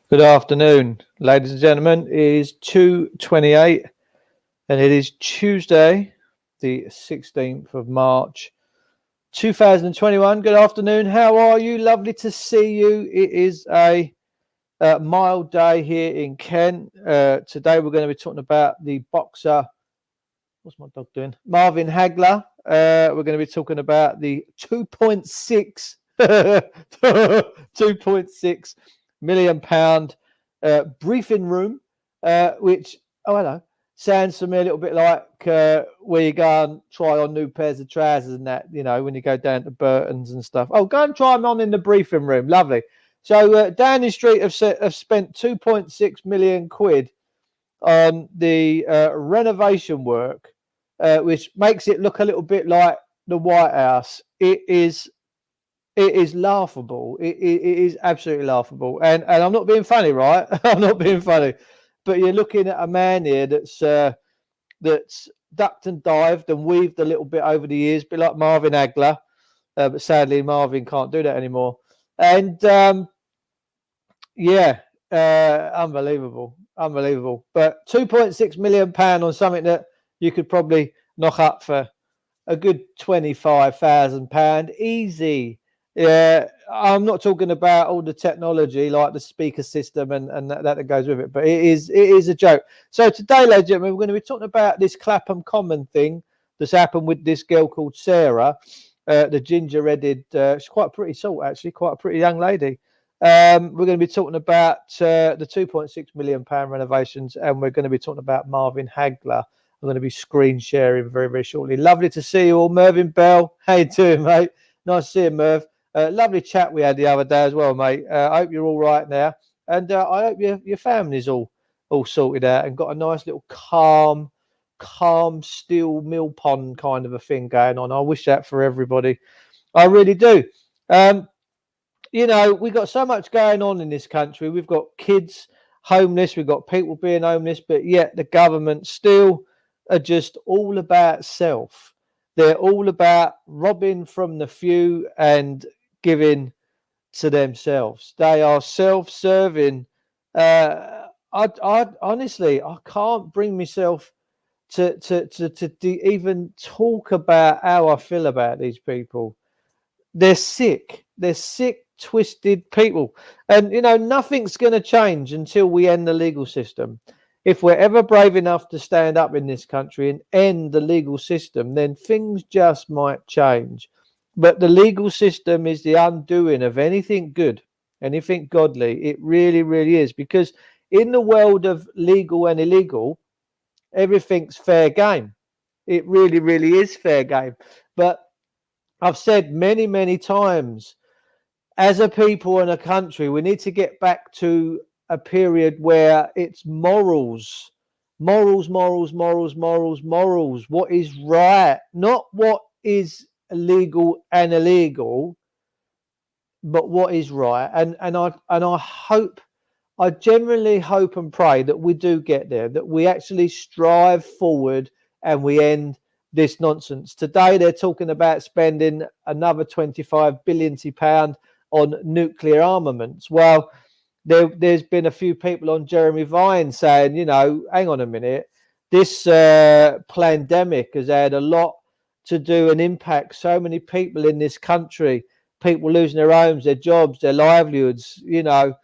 Good afternoon, ladies and gentlemen. It is 2:28 and it is Tuesday, the 16th of March, 2021. Good afternoon. How are you? Lovely to see you. It is a mild day here in Kent. Today we're going to be talking about the boxer. What's my dog doing? Marvin Hagler. We're going to be talking about the 2.6 2.6 million pound briefing room, which hello, sounds to me a little bit like where you go and try on new pairs of trousers and that, when you go down to Burton's and stuff. Oh, go and try them on in the briefing room. Lovely. So Downing Street have spent 2.6 million quid on the renovation work, which makes it look a little bit like the White House. It is laughable. It is absolutely laughable. And I'm not being funny, right? I'm not being funny. But you're looking at a man here that's ducked and dived and weaved a little bit over the years, a bit like Marvin Hagler. But sadly, Marvin can't do that anymore. And unbelievable. But £2.6 million on something that you could probably knock up for a good £25,000 easy. Yeah, I'm not talking about all the technology like the speaker system and that goes with it, but it is a joke. So today, ladies and gentlemen, we're going to be talking about this Clapham Common thing that's happened with this girl called Sarah, the ginger-headed. She's quite a pretty sort, actually, quite a pretty young lady. We're going to be talking about the £2.6 million renovations, and we're going to be talking about Marvin Hagler. I'm going to be screen sharing very, very shortly. Lovely to see you all. Mervyn Bell, how you doing, mate? Nice to see you, Merv. Lovely chat we had the other day as well, mate. I hope you're all right now, and I hope your family's all sorted out and got a nice little calm still mill pond kind of a thing going on. I wish that for everybody. I really do. We've got so much going on in this country. We've got kids homeless, we've got people being homeless, but yet the government still are just all about self. They're all about robbing from the few and giving to themselves. They are self-serving. I honestly, I can't bring myself to even talk about how I feel about these people. They're sick. They're sick, twisted people. And, nothing's going to change until we end the legal system. If we're ever brave enough to stand up in this country and end the legal system, then things just might change. But the legal system is the undoing of anything good, anything godly. It really, really is. Because in the world of legal and illegal, everything's fair game. It really, really is fair game. But I've said many, many times, as a people and a country, we need to get back to a period where it's morals. What is right, not what is legal and illegal, but what is right. And I hope, I genuinely hope and pray that we do get there, that we actually strive forward and we end this nonsense. Today they're talking about spending another £25 billion on nuclear armaments. Well, there's been a few people on Jeremy Vine saying, hang on a minute, this pandemic has had a lot to do and impact so many people in this country, people losing their homes, their jobs, their livelihoods. We know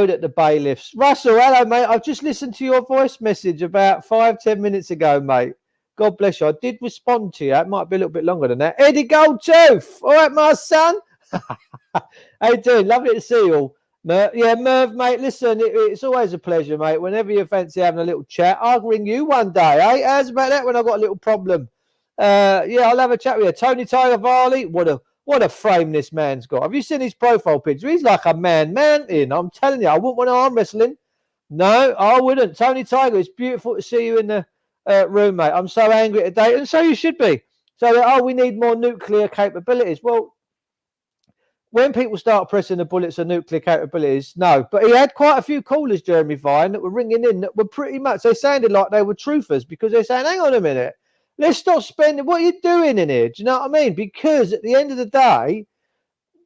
that the bailiffs. Russell, hello, mate. I've just listened to your voice message about 5-10 minutes ago, mate. God bless you. I did respond to you. It might be a little bit longer than that. Eddie Goldtooth. All right, my son. How you doing? Lovely to see you all. Merv, mate, listen, it's always a pleasure, mate. Whenever you fancy having a little chat, I'll ring you one day, eh? How's about that when I've got a little problem? I'll have a chat with you. Tony Tiger Varley, what a frame this man's got. Have you seen his profile picture? He's like a mountain. I'm telling you, I wouldn't want to arm wrestling. No, I wouldn't. Tony Tiger, it's beautiful to see you in the room, mate. I'm so angry today, and so you should be. So, we need more nuclear capabilities. Well, when people start pressing the bullets of nuclear capabilities, no. But he had quite a few callers, Jeremy Vine, that were ringing in that were pretty much, they sounded like they were truthers because they're saying, hang on a minute, let's stop spending, what are you doing in here? Do you know what I mean? Because at the end of the day,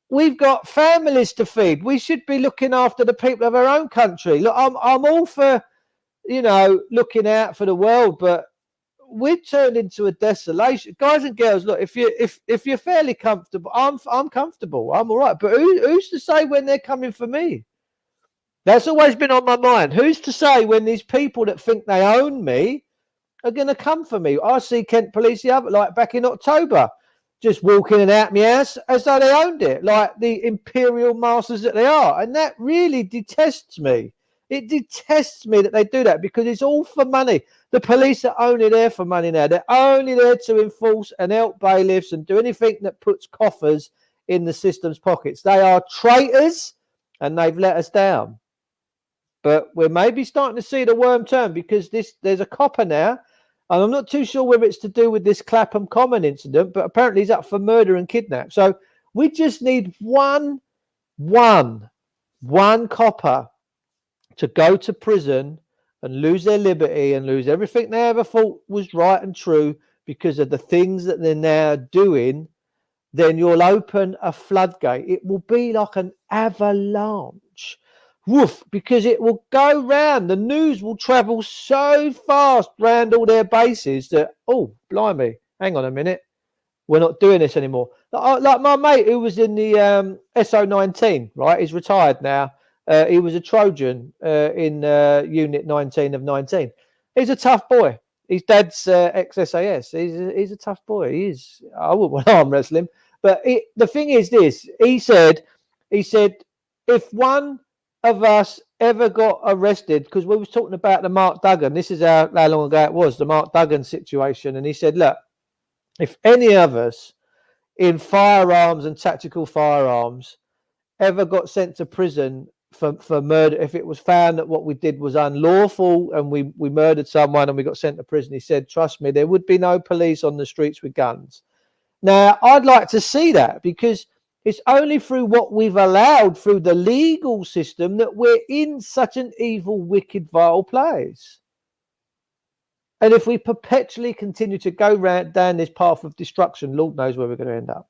we've got families to feed. We should be looking after the people of our own country. Look, I'm all for, you know, looking out for the world, but we've turned into a desolation. Guys and girls, look, if you're fairly comfortable, I'm comfortable. I'm all right. But who's to say when they're coming for me? That's always been on my mind. Who's to say when these people that think they own me are going to come for me? I see Kent Police the other, like back in October, just walking in and out my house as though they owned it, like the imperial masters that they are. And that really detests me. It detests me that they do that, because it's all for money. The police are only there for money now. They're only there to enforce and help bailiffs and do anything that puts coffers in the system's pockets. They are traitors, and they've let us down. But we're maybe starting to see the worm turn, because there's a copper now, and I'm not too sure whether it's to do with this Clapham Common incident, but apparently he's up for murder and kidnap. So we just need one copper to go to prison and lose their liberty and lose everything they ever thought was right and true because of the things that they're now doing. Then you'll open a floodgate. It will be like an avalanche. Woof, because it will go round. The news will travel so fast round all their bases that, oh, blimey, hang on a minute, we're not doing this anymore. Like my mate who was in the SO19, right? He's retired now. He was a Trojan in Unit 19 of 19. He's a tough boy. His dad's ex-SAS. He's a tough boy. He is. I wouldn't want to arm wrestle him. But the thing is this. He said, if one of us ever got arrested, because we was talking about the Mark Duggan, this is how long ago it was, the Mark Duggan situation, and he said, look, if any of us in firearms and tactical firearms ever got sent to prison for murder, if it was found that what we did was unlawful and we murdered someone and we got sent to prison, he said, trust me, there would be no police on the streets with guns. Now, I'd like to see that, because it's only through what we've allowed through the legal system that we're in such an evil, wicked, vile place. And if we perpetually continue to go down this path of destruction, Lord knows where we're going to end up.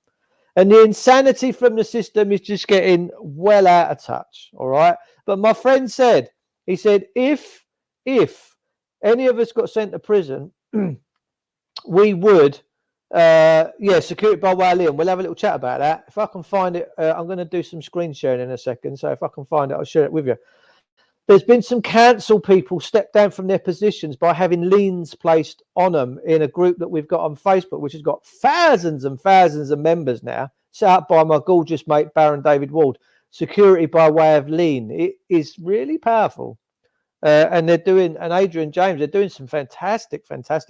And the insanity from the system is just getting well out of touch, all right? But my friend said, he said, if any of us got sent to prison, we would, security by way of Liam. We'll have a little chat about that. If I can find it, I'm going to do some screen sharing in a second. So if I can find it, I'll share it with you. There's been some council people step down from their positions by having liens placed on them in a group that we've got on Facebook, which has got thousands and thousands of members now, set up by my gorgeous mate, Baron David Ward. Security by way of lien. It is really powerful. And they're doing, and Adrian James, they're doing some fantastic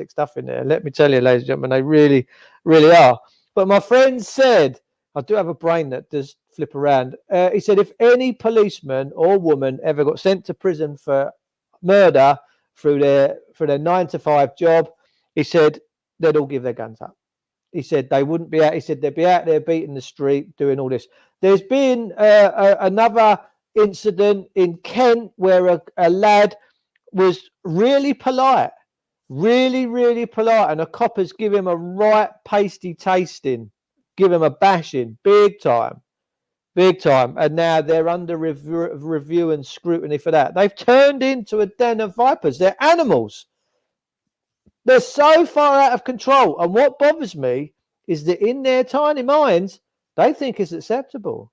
stuff in there. Let me tell you, ladies and gentlemen, they really, really are. But my friend said, I do have a brain that does flip around. He said, if any policeman or woman ever got sent to prison for murder for their 9-to-5 job, he said they'd all give their guns up. He said they wouldn't be out. He said they'd be out there beating the street, doing all this. There's been another incident in Kent where a lad was really polite, really polite, and a coppers give him a right pasty tasting, give him a bashing, big time, and now they're under review and scrutiny for that. They've turned into a den of vipers. They're animals. They're so far out of control, and what bothers me is that in their tiny minds they think it's acceptable.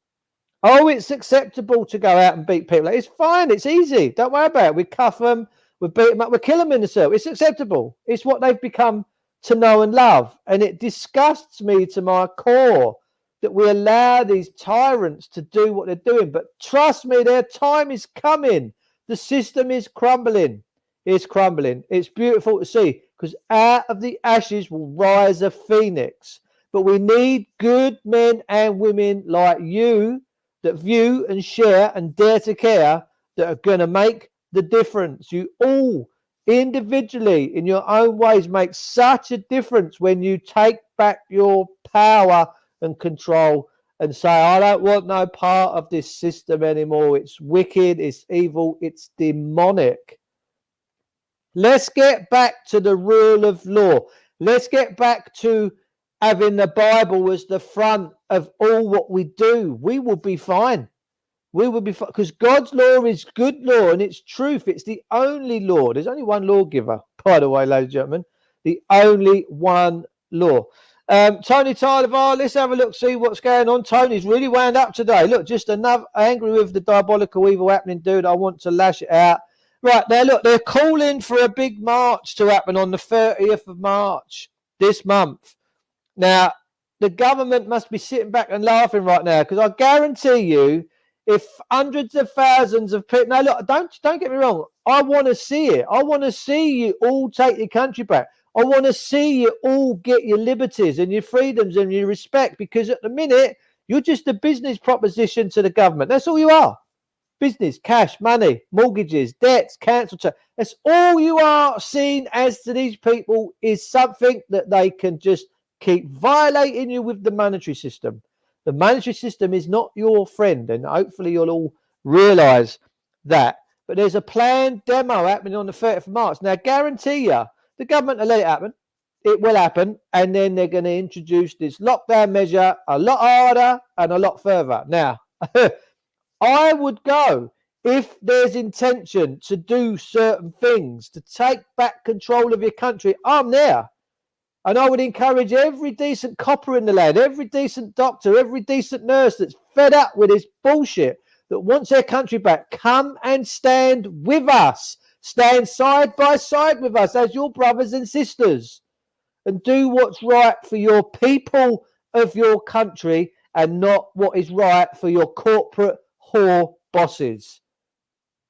Oh, it's acceptable to go out and beat people. It's fine. It's easy. Don't worry about it. We cuff them. We beat them up. We kill them in the cell. It's acceptable. It's what they've become to know and love. And it disgusts me to my core that we allow these tyrants to do what they're doing. But trust me, their time is coming. The system is crumbling. It's crumbling. It's beautiful to see, because out of the ashes will rise a phoenix. But we need good men and women like you that view and share and dare to care, that are going to make the difference. You all individually in your own ways make such a difference when you take back your power and control and say, I don't want no part of this system anymore. It's wicked, it's evil, it's demonic. Let's get back to the rule of law. Let's get back to having the Bible as the front of all what we do, we will be fine. We will be fine because God's law is good law and it's truth. It's the only law. There's only one lawgiver, by the way, ladies and gentlemen. The only one law. Tony Tyler, let's have a look, see what's going on. Tony's really wound up today. Look, just another angry with the diabolical evil happening, dude. I want to lash it out. Right, there, look, they're calling for a big march to happen on the 30th of March this month. Now, the government must be sitting back and laughing right now because I guarantee you, if hundreds of thousands of people... Now, look, don't get me wrong. I want to see it. I want to see you all take your country back. I want to see you all get your liberties and your freedoms and your respect because at the minute, you're just a business proposition to the government. That's all you are. Business, cash, money, mortgages, debts, council tax. That's all you are seen as to these people is something that they can just keep violating you with the monetary system. The monetary system is not your friend, and hopefully you'll all realise that. But there's a planned demo happening on the 30th of March. Now, I guarantee you, the government will let it happen. It will happen, and then they're going to introduce this lockdown measure a lot harder and a lot further. Now, I would go if there's intention to do certain things, to take back control of your country. I'm there. And I would encourage every decent copper in the land, every decent doctor, every decent nurse that's fed up with this bullshit, that wants their country back, come and stand with us. Stand side by side with us as your brothers and sisters and do what's right for your people of your country and not what is right for your corporate whore bosses.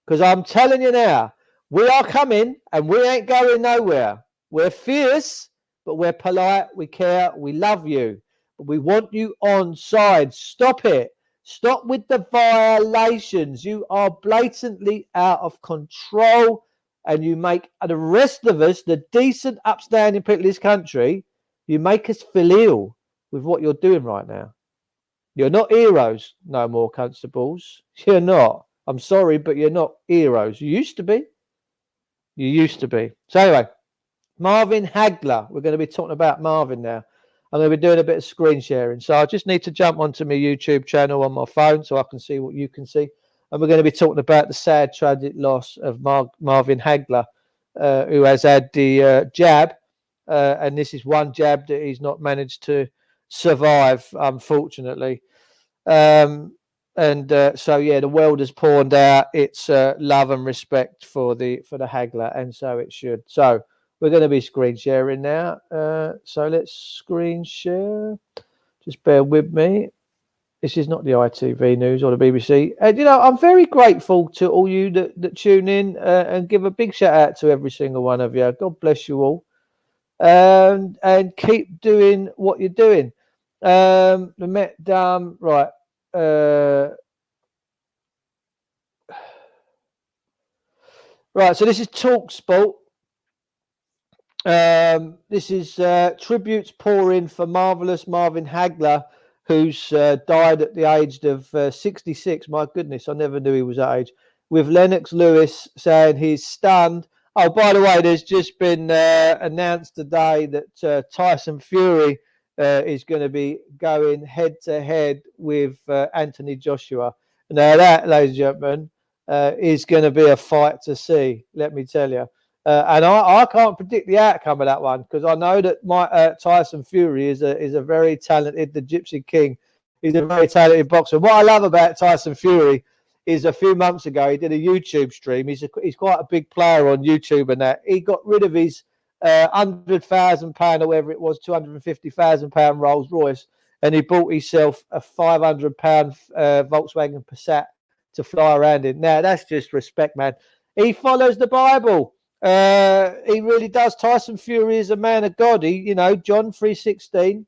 Because I'm telling you now, we are coming and we ain't going nowhere. We're fierce, but we're polite, we care, we love you. But we want you on side. Stop it. Stop with the violations. You are blatantly out of control and you make the rest of us, the decent, upstanding people in this country, you make us feel ill with what you're doing right now. You're not heroes no more, constables. You're not. I'm sorry, but you're not heroes. You used to be. You used to be. So anyway, Marvin Hagler. We're going to be talking about Marvin now. I'm going to be doing a bit of screen sharing. So I just need to jump onto my YouTube channel on my phone so I can see what you can see. And we're going to be talking about the sad, tragic loss of Marvin Hagler, who has had the jab. And this is one jab that he's not managed to survive, unfortunately. So, yeah, the world has poured out its love and respect for the Hagler, and so it should. So we're going to be screen sharing now. So let's screen share. Just bear with me. This is not the ITV news or the BBC. You know, I'm very grateful to all you that tune in and give a big shout out to every single one of you. God bless you all. And keep doing what you're doing. The Met Dam, right. Right, so this is TalkSport. This is tributes pouring for marvellous Marvin Hagler, who's died at the age of 66. My goodness, I never knew he was that age. With Lennox Lewis saying he's stunned. Oh, by the way, there's just been announced today that Tyson Fury is going to be going head-to-head with Anthony Joshua. Now that, ladies and gentlemen, is going to be a fight to see, let me tell you. And I can't predict the outcome of that one because I know that Tyson Fury is a very talented, the Gypsy King. He's a very talented boxer. What I love about Tyson Fury is a few months ago he did a YouTube stream. He's quite a big player on YouTube, and that he got rid of his £100,000 or whatever it was, £250,000 Rolls Royce, and he bought himself a £500 Volkswagen Passat to fly around in. Now that's just respect, man. He follows the Bible. He really does. Tyson Fury is a man of God. He, John 3:16.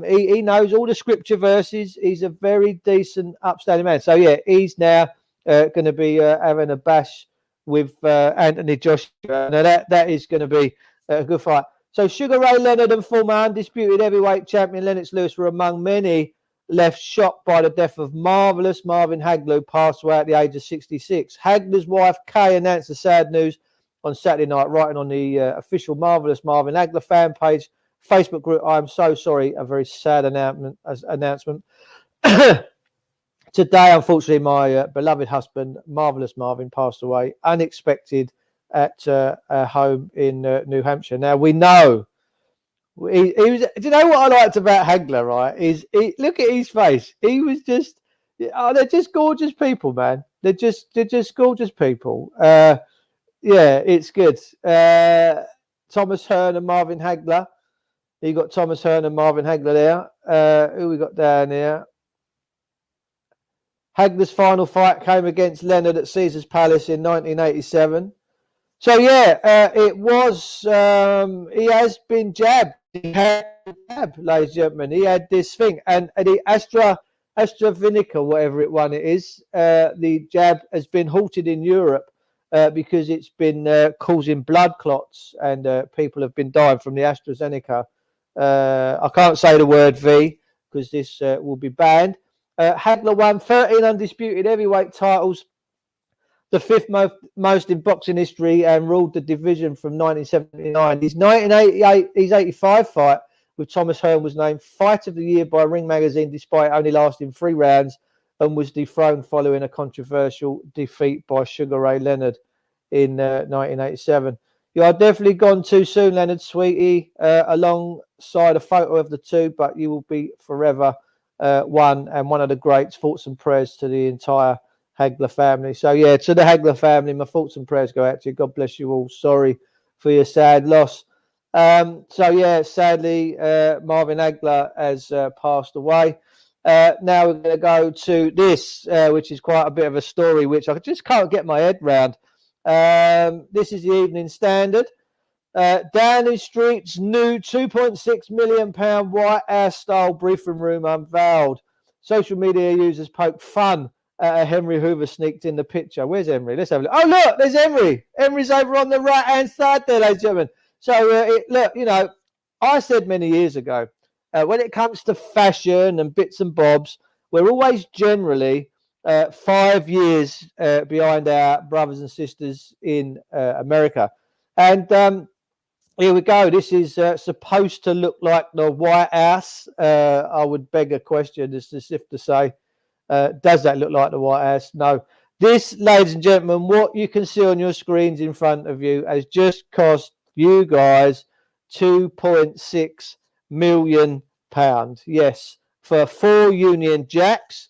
He knows all the scripture verses. He's a very decent, upstanding man. So yeah, he's now going to be having a bash with Anthony Joshua. Now that is going to be a good fight. So Sugar Ray Leonard and former undisputed heavyweight champion Lennox Lewis were among many left shocked by the death of marvellous Marvin Hagler, who passed away at the age of 66. Hagler's wife Kay announced the sad news on Saturday night, writing on the official Marvellous Marvin Hagler fan page Facebook group. I'm so sorry. A very sad announcement. Today, unfortunately, my beloved husband, Marvelous Marvin, passed away unexpected at a home in New Hampshire. Now we know he was. Do you know what I liked about Hagler? Right? Look at his face. He was just. Oh, they're just gorgeous people, man. They're just gorgeous people. Yeah, it's good. Thomas Hearn and Marvin Hagler. You got Thomas Hearn and Marvin Hagler there. Who we got down here? Hagler's final fight came against Leonard at Caesar's Palace in 1987. So yeah, it was. He has been jabbed. He had jab, ladies and gentlemen. He had this thing, and the AstraZeneca, whatever it is, the jab has been halted in Europe because it's been causing blood clots, and people have been dying from the AstraZeneca. I can't say the word V because this will be banned. Hagler won 13 undisputed heavyweight titles, the fifth most in boxing history, and ruled the division from 1979. His 85 fight with Thomas Hearn was named Fight of the Year by Ring Magazine, despite only lasting 3 rounds, and was dethroned following a controversial defeat by Sugar Ray Leonard in 1987. You are definitely gone too soon, Leonard, sweetie, alongside a photo of the two, but you will be forever one of the greats. Thoughts and prayers to the entire Hagler family. So yeah, to the Hagler family, my thoughts and prayers go out to you. God bless you all. Sorry for your sad loss. So yeah, sadly, Marvin Hagler has passed away. Now we're going to go to this, which is quite a bit of a story, which I just can't get my head round. This is the Evening Standard. Downing Street's new £2.6 million White House style briefing room unveiled. Social media users poke fun at Henry Hoover sneaked in the picture. Where's Henry? Let's have a look. Oh, look, there's Henry. Henry's over on the right hand side there, ladies and gentlemen. So, look, you know, I said many years ago, when it comes to fashion and bits and bobs, we're always generally 5 years behind our brothers and sisters in America. And here we go. This is supposed to look like the White House. I would beg a question as if to say, does that look like the White House? No. This, ladies and gentlemen, what you can see on your screens in front of you has just cost you guys £2.6 million. Yes, for 4 Union Jacks,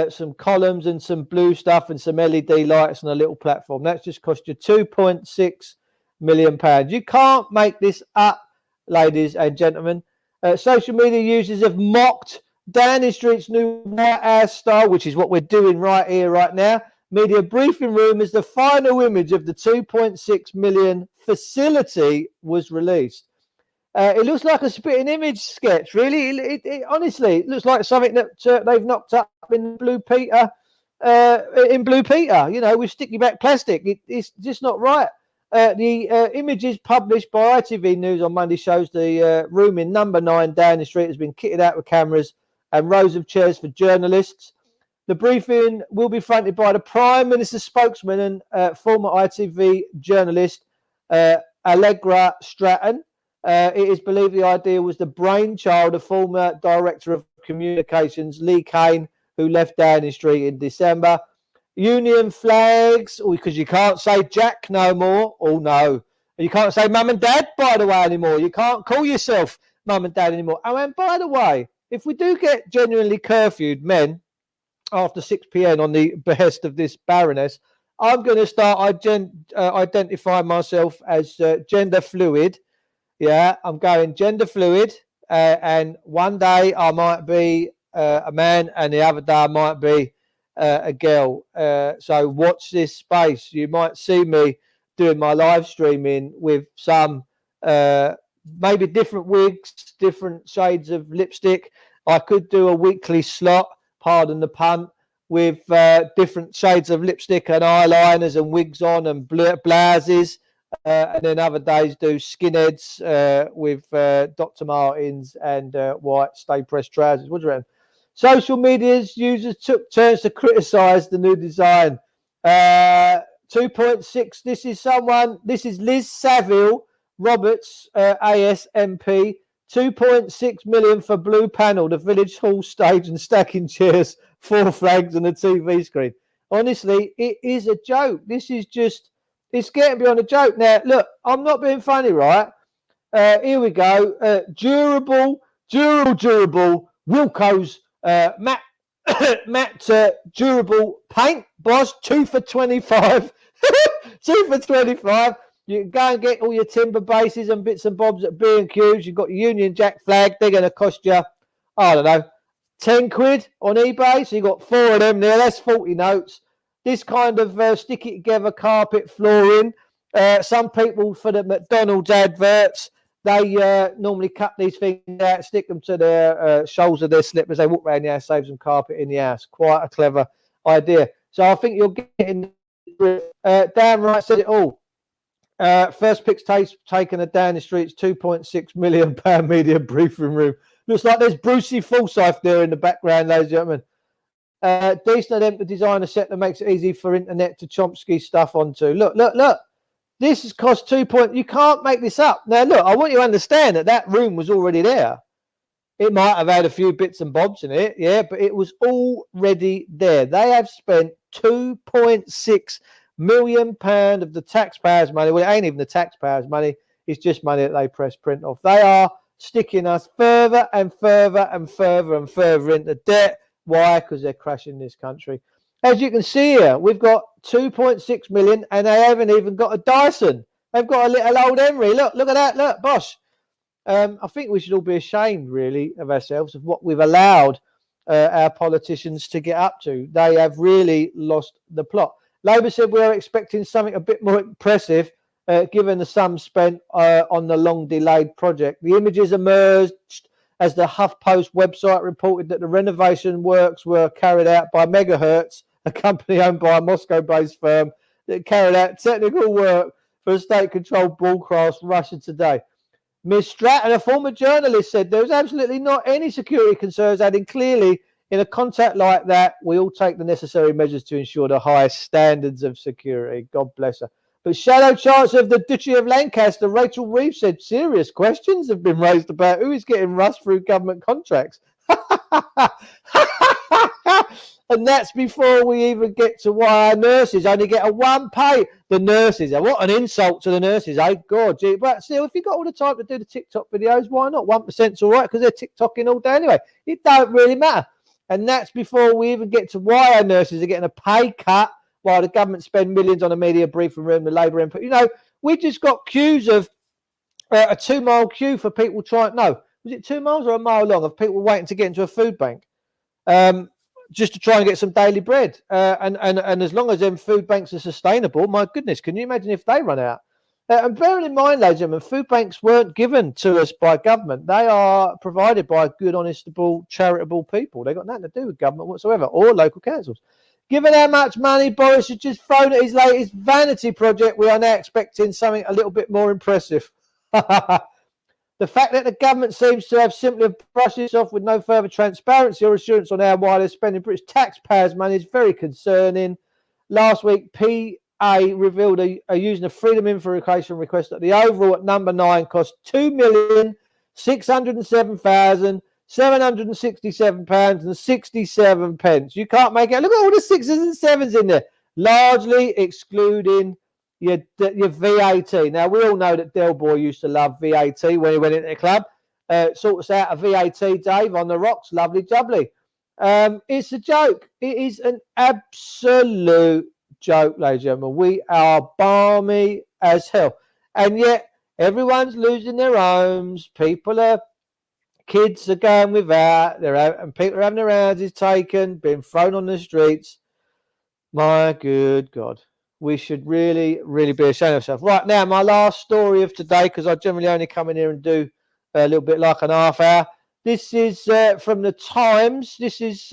some columns and some blue stuff and some LED lights and a little platform. That's just cost you £2.6 million. You can't make this up, ladies and gentlemen. Social media users have mocked Downing Street's new White House style, which is what we're doing right here, right now. Media briefing room as the final image of the 2.6 million facility was released. It looks like a spitting image sketch, really. It honestly, it looks like something that they've knocked up in Blue Peter. You know, with sticky back plastic. It's just not right. The images published by ITV News on Monday shows the room in number 9 Downing Street has been kitted out with cameras and rows of chairs for journalists. The briefing will be fronted by the Prime Minister's spokesman and former ITV journalist Allegra Stratton. It is believed the idea was the brainchild of former Director of Communications Lee Kane, who left Downing Street in December. Union flags, because you can't say Jack no more. Oh, no. And you can't say Mum and Dad, by the way, anymore. You can't call yourself Mum and Dad anymore. Oh, and by the way, if we do get genuinely curfewed men after 6 p.m. on the behest of this Baroness, I'm going to start identifying myself as gender fluid. Yeah, I'm going gender fluid. And one day I might be a man and the other day I might be a girl. So watch this space. You might see me doing my live streaming with some maybe different wigs, different shades of lipstick. I could do a weekly slot, pardon the pun, with different shades of lipstick and eyeliners and wigs on and blouses. And then other days do skinheads with Dr. Martens and white stay pressed trousers. What do you reckon? Social media's users took turns to criticise the new design. 2.6. This is Liz Saville Roberts, ASMP, 2.6 million for blue panel, the village hall stage and stacking chairs, 4 flags and a TV screen. Honestly, it is a joke. This is just, it's getting beyond a joke. Now, look, I'm not being funny, right? Here we go. Durable, Wilco's matte durable paint, boss, 2 for 25. 2 for 25. You can go and get all your timber bases and bits and bobs at B&Q's. You've got your Union Jack flag. They're going to cost you, I don't know, 10 quid on eBay. So you've got 4 of them there. That's 40 notes. This kind of stick it together carpet flooring. Some people for the McDonald's adverts, they normally cut these things out, stick them to their soles of their slippers. They walk around the house, save some carpet in the house. Quite a clever idea. So I think you're getting Dan Wright said it all. First pics taken at down the streets, £2.6 million media briefing room. Looks like there's Brucey Forsyth there in the background, ladies and gentlemen. Decent attempt to design a set that makes it easy for internet to Chomsky stuff onto. Look. This has cost You can't make this up. Now, look, I want you to understand that room was already there. It might have had a few bits and bobs in it, yeah, but it was already there. They have spent £2.6 million of the taxpayers' money. Well, it ain't even the taxpayers' money. It's just money that they press print off. They are sticking us further and further and further and further into debt. Why? Because they're crashing this country. As you can see here, we've got 2.6 million and they haven't even got a Dyson. They've got a little old Emery. Look at that. Look, boss. I think we should all be ashamed, really, of ourselves, of what we've allowed our politicians to get up to. They have really lost the plot. Labour said we are expecting something a bit more impressive, given the sum spent on the long-delayed project. The images emerged as the HuffPost website reported that the renovation works were carried out by Megahertz, a company owned by a Moscow-based firm that carried out technical work for a state-controlled broadcast Russia Today. Ms. Stratton, a former journalist, said there was absolutely not any security concerns, adding clearly, in a contact like that, we all take the necessary measures to ensure the highest standards of security. God bless her. But Shadow Chancellor of the Duchy of Lancaster, Rachel Reeves, said serious questions have been raised about who is getting rust through government contracts. And that's before we even get to why our nurses only get a one pay. The nurses, what an insult to the nurses, eh? God, gee. But still, if you've got all the time to do the TikTok videos, why not? 1%'s all right because they're TikToking all day anyway. It don't really matter. And that's before we even get to why our nurses are getting a pay cut while the government spend millions on a media briefing room, the Labour input. You know, we just got queues of a 2-mile queue for people trying. No, was it 2 miles or a mile long of people waiting to get into a food bank? Just to try and get some daily bread. And as long as them food banks are sustainable, my goodness, can you imagine if they run out? And bearing in mind, ladies and gentlemen, food banks weren't given to us by government. They are provided by good, honestable, charitable people. They've got nothing to do with government whatsoever or local councils. Given how much money Boris has just thrown at his latest vanity project, we are now expecting something a little bit more impressive. The fact that the government seems to have simply brushed this off with no further transparency or assurance on how wide they're spending British taxpayers' money is very concerning. Last week, PA revealed using a Freedom Information request that the overall at number 9 cost £2,607,767.67. You can't make it. Look at all the 6s and 7s in there, largely excluding your VAT. Now, we all know that Del Boy used to love VAT when he went into the club. Sort us out a VAT, Dave, on the rocks. Lovely jubbly. It's a joke. It is an absolute joke, ladies and gentlemen. We are balmy as hell. And yet, everyone's losing their homes. Kids are going without. And people are having their houses taken, being thrown on the streets. My good God. We should really, really be ashamed of ourselves. Right, now, my last story of today, because I generally only come in here and do a little bit like an half hour. This is from the Times. This is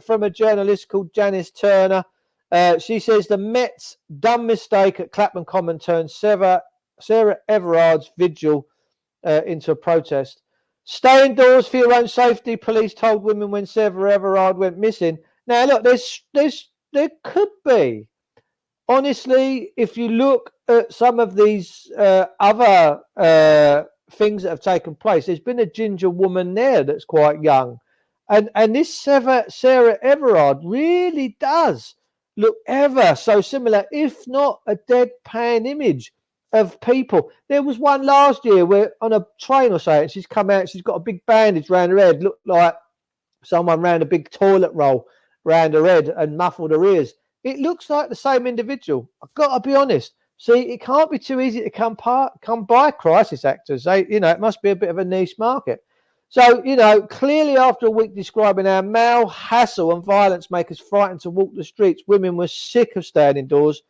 from a journalist called Janice Turner. She says the Met's dumb mistake at Clapham Common turned Sarah Everard's vigil into a protest. Stay indoors for your own safety, police told women when Sarah Everard went missing. Now, look, there could be. Honestly, if you look at some of these other things that have taken place. There's been a ginger woman there that's quite young. And this Sarah Everard really does look ever so similar, if not a deadpan image of people. There was one last year where on a train or so, she's come out, she's got a big bandage around her head, looked like someone ran a big toilet roll around her head and muffled her ears. It looks like the same individual. I've got to be honest. See, it can't be too easy to come by crisis actors. It must be a bit of a niche market. So, clearly after a week describing how male hassle and violence make us frightened to walk the streets, women were sick of staying indoors,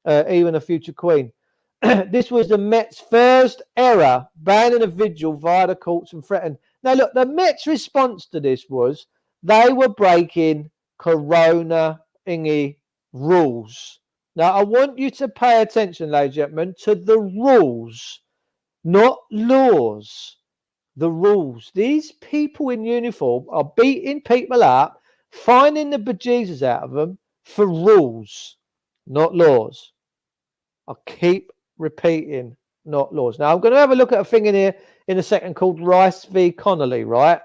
even a future queen. This was the Met's first error, banning a vigil via the courts and threatened. Now, look, the Met's response to this was they were breaking corona-ingy rules. Now, I want you to pay attention, ladies and gentlemen, to the rules, not laws. The rules. These people in uniform are beating people up, finding the bejesus out of them for rules, not laws. I'll keep repeating, not laws. Now, I'm going to have a look at a thing in here in a second called Rice v. Connolly, right?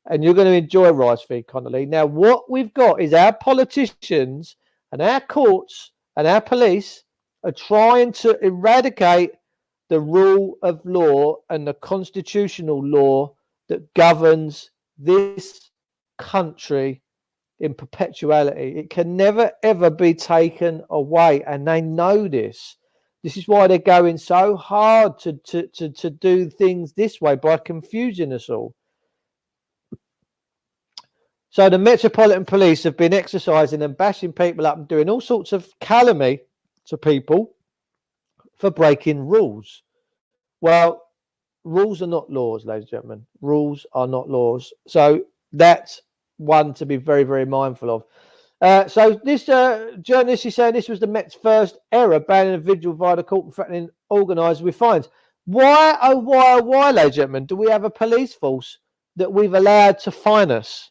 And you're going to enjoy Rice v. Connolly. Now, what we've got is our politicians and our courts and our police are trying to eradicate the rule of law and the constitutional law that governs this country in perpetuality. It can never, ever be taken away. And they know this. This is why they're going so hard to do things this way, by confusing us all. So the Metropolitan Police have been exercising and bashing people up and doing all sorts of calumny to people for breaking rules. Well, rules are not laws, ladies and gentlemen. Rules are not laws. So that's one to be very, very mindful of. So this journalist is saying this was the Met's first error, banning a vigil via the court and threatening organisers with fines. Why, oh why, ladies and gentlemen, do we have a police force that we've allowed to fine us?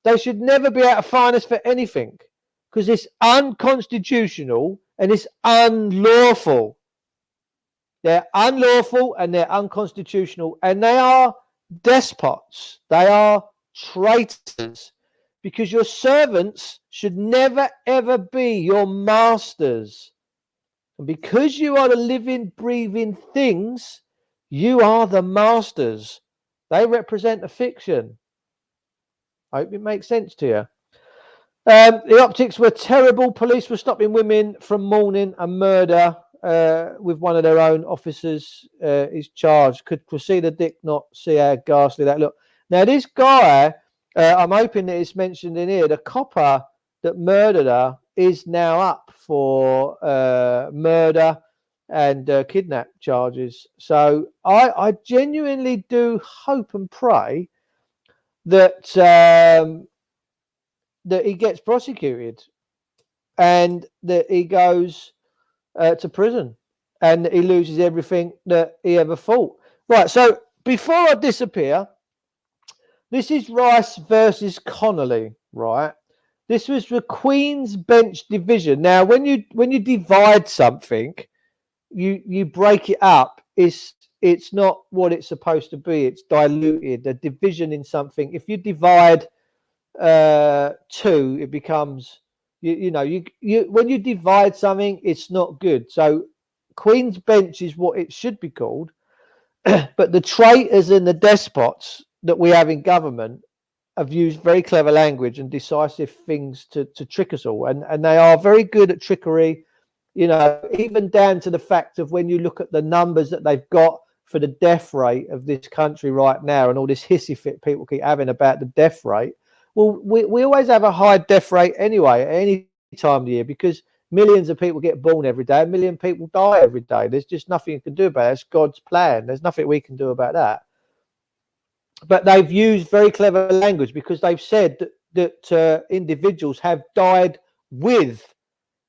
They should never be able to fine us for anything, because it's unconstitutional and it's unlawful. They're unlawful and they're unconstitutional, and they are despots. They are traitors, because your servants should never, ever be your masters. And because you are the living, breathing things, you are the masters. They represent a fiction. I hope it makes sense to you. The optics were terrible. Police were stopping women from mourning a murder with one of their own officers is charged. Could Cressida Dick not see how ghastly that looked? Now, this guy, I'm hoping that it's mentioned in here, the copper that murdered her is now up for murder and kidnap charges. So I genuinely do hope and pray that that he gets prosecuted and that he goes to prison and that he loses everything that he ever fought. Right, so before I disappear, this is Rice versus Connolly, right? This was the Queen's Bench division. Now, when you divide something, you break it up. It's not what it's supposed to be. It's diluted. A division in something. If you divide two, it becomes you when you divide something, it's not good. So Queen's Bench is what it should be called. But the traitors and the despots that we have in government have used very clever language and decisive things to trick us all, and they are very good at trickery, even down to the fact of when you look at the numbers that they've got for the death rate of this country right now, and all this hissy fit people keep having about the death rate. Well, we always have a high death rate anyway at any time of the year, because millions of people get born every day, a million people die every day. There's just nothing you can do about it. It's God's plan. There's nothing we can do about that. But they've used very clever language, because they've said that individuals have died with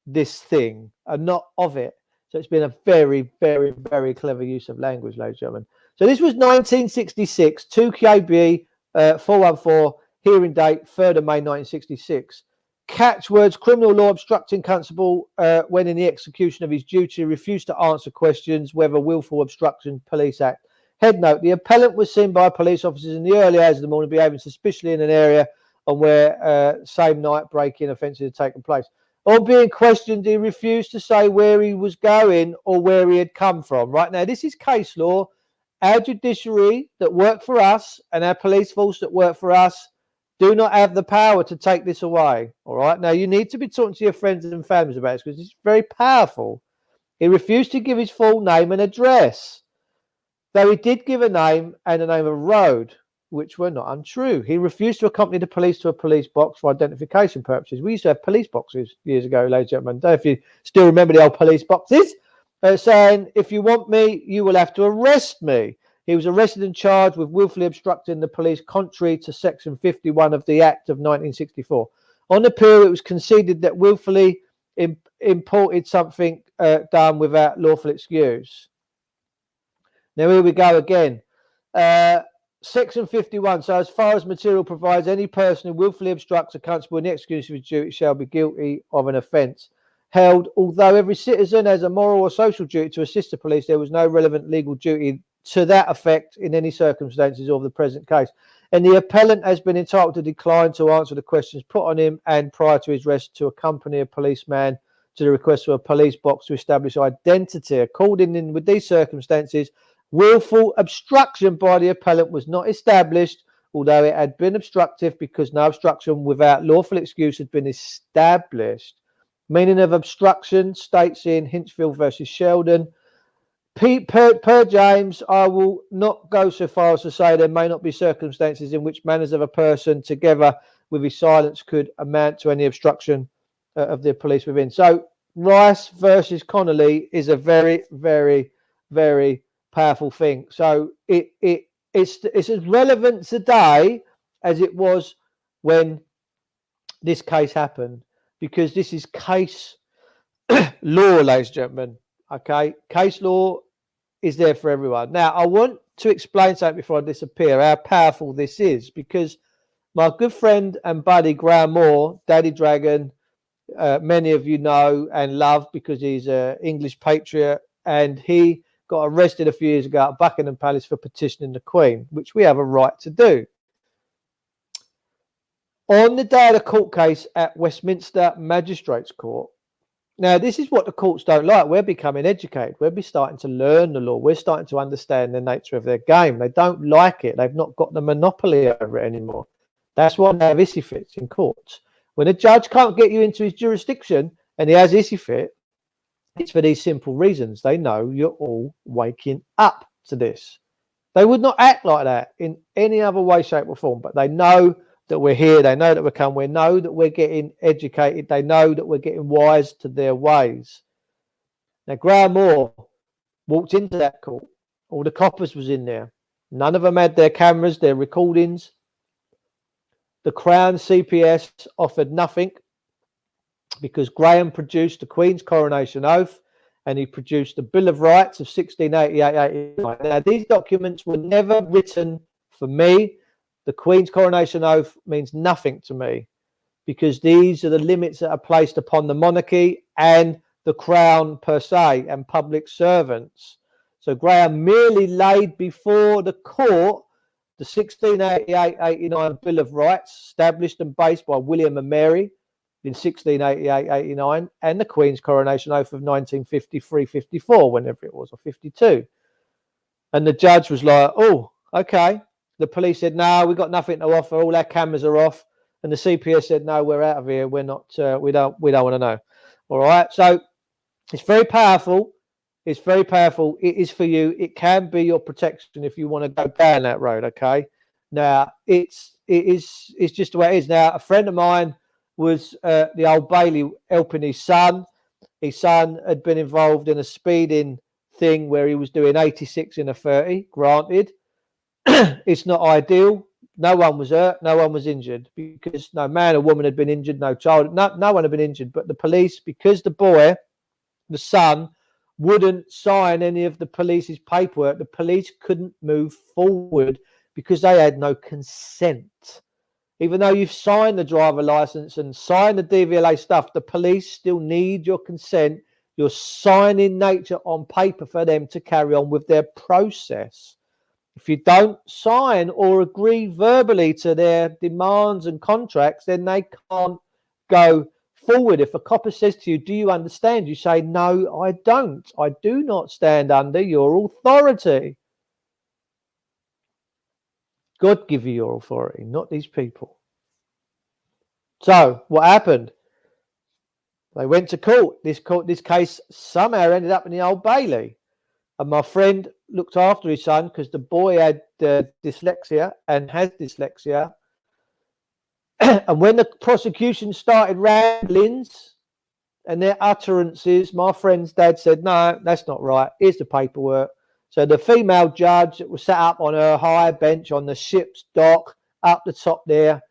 this thing and not of it. So it's been a very, very, very clever use of language, ladies and gentlemen. So this was 1966, 2KB 414, hearing date 3rd of May 1966. Catchwords: criminal law, obstructing constable when in the execution of his duty, refused to answer questions, whether willful obstruction, police act. Head note, the appellant was seen by police officers in the early hours of the morning behaving suspiciously in an area on where same night break-in offences had taken place. On being questioned, he refused to say where he was going or where he had come from. Right now, this is case law. Our judiciary that work for us and our police force that work for us do not have the power to take this away. All right. Now, you need to be talking to your friends and families about this because it's very powerful. He refused to give his full name and address, though he did give a name and the name of a road, which were not untrue. He refused to accompany the police to a police box for identification purposes. We used to have police boxes years ago, ladies and gentlemen. I don't know if you still remember the old police boxes, saying, if you want me, you will have to arrest me. He was arrested and charged with willfully obstructing the police contrary to Section 51 of the Act of 1964. On appeal, it was conceded that willfully imported something done without lawful excuse. Now, here we go again. Section 51. So, as far as material provides, any person who willfully obstructs a constable in the execution of his duty shall be guilty of an offence. Held, although every citizen has a moral or social duty to assist the police, there was no relevant legal duty to that effect in any circumstances of the present case. And the appellant has been entitled to decline to answer the questions put on him and prior to his arrest to accompany a policeman to the request for a police box to establish identity. According with these circumstances, willful obstruction by the appellant was not established, although it had been obstructive because no obstruction without lawful excuse had been established. Meaning of obstruction states in Hinchfield versus Sheldon. Per James, I will not go so far as to say there may not be circumstances in which manners of a person together with his silence could amount to any obstruction of the police within. So Rice versus Connolly is a very, very, very powerful thing. So it's as relevant today as it was when this case happened, because this is case law, ladies and gentlemen. Okay, case law is there for everyone. Now, I want to explain something before I disappear, how powerful this is, because my good friend and buddy Graham Moore, Daddy Dragon, many of you know and love because he's an English patriot, and he got arrested a few years ago at Buckingham Palace for petitioning the Queen, which we have a right to do. On the day of the court case at Westminster Magistrates Court, now this is what the courts don't like. We're becoming educated. We're starting to learn the law. We're starting to understand the nature of their game. They don't like it. They've not got the monopoly over it anymore. That's why they have issue fits in courts. When a judge can't get you into his jurisdiction and he has issue fit, it's for these simple reasons. They know you're all waking up to this. They would not act like that in any other way, shape or form, but they know that we're here. They know that we're coming. They know that we're getting educated. They know that we're getting wise to their ways. Now, Graham Moore walked into that court. All the coppers was in there. None of them had their cameras, their recordings. The Crown CPS offered nothing because Graham produced the Queen's coronation oath and he produced the Bill of Rights of 1688-89. Now, these documents were never written for me. The Queen's coronation oath means nothing to me because these are the limits that are placed upon the monarchy and the Crown per se and public servants. So Graham merely laid before the court the 1688-89 Bill of Rights, established and based by William and Mary in 1688-89, and the Queen's coronation oath of 1953-54, whenever it was, or 52. And the judge was like, oh, okay. The police said, no, we've got nothing to offer. All our cameras are off. And the CPS said, no, we're out of here. We're not, we don't want to know. All right. So it's very powerful. It's very powerful. It is for you. It can be your protection if you want to go down that road. Okay. Now it's just the way it is. Now, a friend of mine was the Old Bailey helping his son. His son had been involved in a speeding thing where he was doing 86 in a 30, granted. It's not ideal. No one was hurt. No one was injured because no man or woman had been injured. No child. No one had been injured. But the police, because the boy, the son, wouldn't sign any of the police's paperwork, the police couldn't move forward because they had no consent. Even though you've signed the driver license and signed the DVLA stuff, the police still need your consent, your signing nature on paper for them to carry on with their process. If you don't sign or agree verbally to their demands and contracts, then they can't go forward. If a copper says to you, do you understand? You say, no, I don't. I do not stand under your authority. God give you your authority, not these people. So what happened? They went to court. This case somehow ended up in the Old Bailey. And my friend looked after his son because the boy had dyslexia and has dyslexia. And when the prosecution started ramblings and their utterances, my friend's dad said, no, that's not right. Here's the paperwork. So the female judge that was sat up on her high bench on the ship's dock up the top there,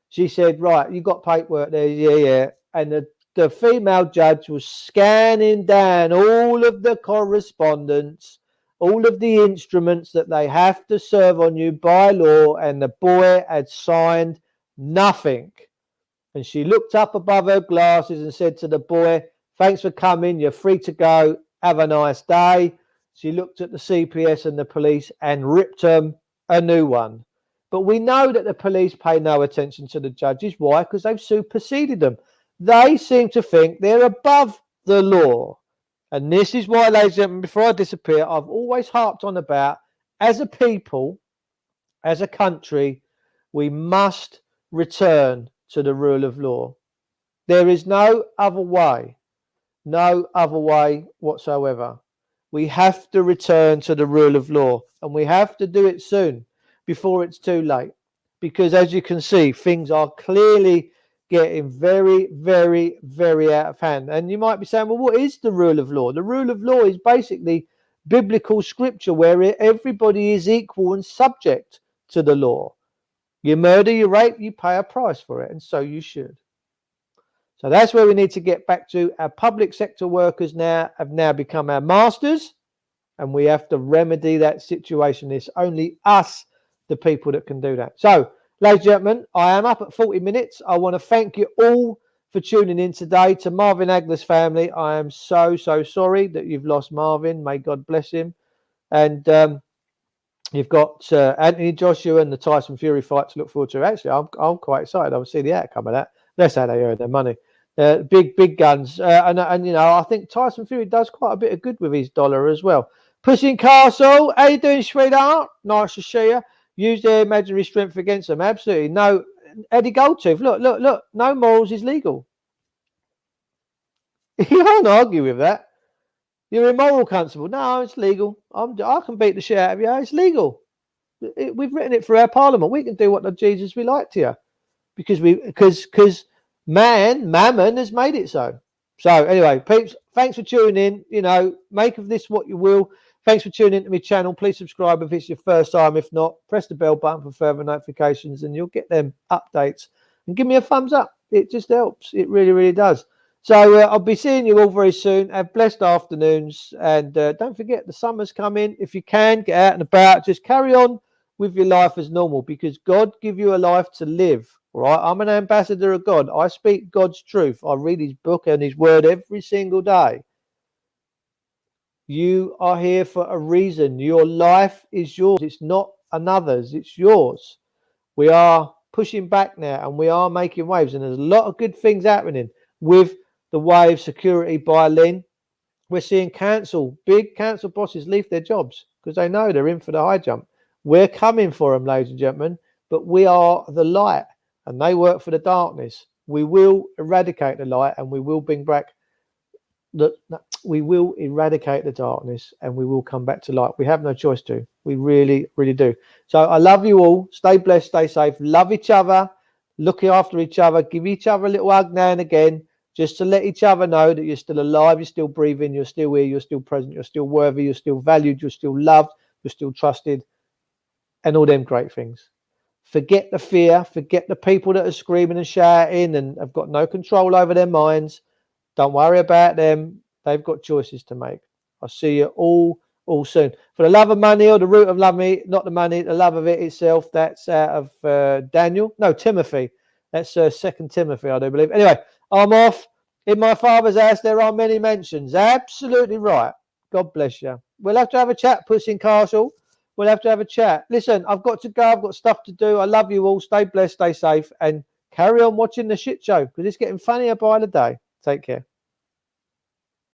she said, right, you got paperwork there? Yeah. And the female judge was scanning down all of the correspondence, all of the instruments that they have to serve on you by law, and the boy had signed nothing. And she looked up above her glasses and said to the boy, thanks for coming, you're free to go, have a nice day. She looked at the CPS and the police and ripped them a new one. But we know that the police pay no attention to the judges. Why? Because they've superseded them. They seem to think they're above the law. And this is why, ladies and gentlemen, before I disappear, I've always harped on about, as a people, as a country, we must return to the rule of law. There is no other way whatsoever. We have to return to the rule of law, and we have to do it soon before it's too late. Because as you can see, things are clearly getting very, very, very out of hand. And you might be saying, well, what is the rule of law? The rule of law is basically biblical scripture where everybody is equal and subject to the law. You murder, you rape, you pay a price for it, and so you should. So that's where we need to get back to. Our public sector workers have now become our masters, and we have to remedy that situation. It's only us, the people, that can do that. So, ladies and gentlemen, I am up at 40 minutes. I want to thank you all for tuning in today. To Marvin Agler's family, I am so sorry that you've lost Marvin. May God bless him. And you've got Anthony Joshua and the Tyson Fury fight to look forward to. Actually, I'm quite excited. I'll see the outcome of that. That's how they earn their money. Big guns. And you know, I think Tyson Fury does quite a bit of good with his dollar as well. Pushing Castle, how you doing, sweetheart? Nice to see you. Use their imaginary strength against them. Absolutely. No, Eddie Goldtooth, look. No morals is legal. You can't argue with that. You're immoral, constable. No, it's legal. I can beat the shit out of you. It's legal. We've written it for our parliament. We can do what the Jesus we like to you, because mammon has made it so. So anyway, peeps, thanks for tuning in. You know, make of this what you will. Thanks for tuning into my channel. Please subscribe if it's your first time. If not, press the bell button for further notifications, and you'll get them updates. And give me a thumbs up. It just helps. It really, really does. So I'll be seeing you all very soon. Have blessed afternoons. And don't forget, the summer's coming. If you can, get out and about. Just carry on with your life as normal, because God give you a life to live. All right? I'm an ambassador of God. I speak God's truth. I read his book and his word every single day. You are here for a reason. Your life is yours. It's not another's. It's yours. We are pushing back now, and we are making waves. And there's a lot of good things happening with the wave security by Lynn. We're seeing big council bosses leave their jobs because they know they're in for the high jump. We're coming for them, ladies and gentlemen, but we are the light and they work for the darkness. We will eradicate the light, and we will bring back we will eradicate the darkness, and we will come back to light. We have no choice to. We really, really do. So I love you all. Stay blessed, stay safe, love each other, look after each other, give each other a little hug now and again, just to let each other know that you're still alive, you're still breathing, you're still here, you're still present, you're still worthy, you're still valued, you're still loved, you're still trusted, and all them great things. Forget the fear, forget the people that are screaming and shouting and have got no control over their minds. Don't worry about them. They've got choices to make. I'll see you all soon. For the love of money, or the root of love me, not the money, the love of it itself. That's out of Timothy. That's 2 Timothy, I do believe. Anyway, I'm off. In my Father's house there are many mansions. Absolutely right. God bless you. We'll have to have a chat, Puss in Castle. we'll have to have a chat. Listen, I've got to go. I've got stuff to do. I love you all. Stay blessed, stay safe, and carry on watching the shit show because it's getting funnier by the day. Take care.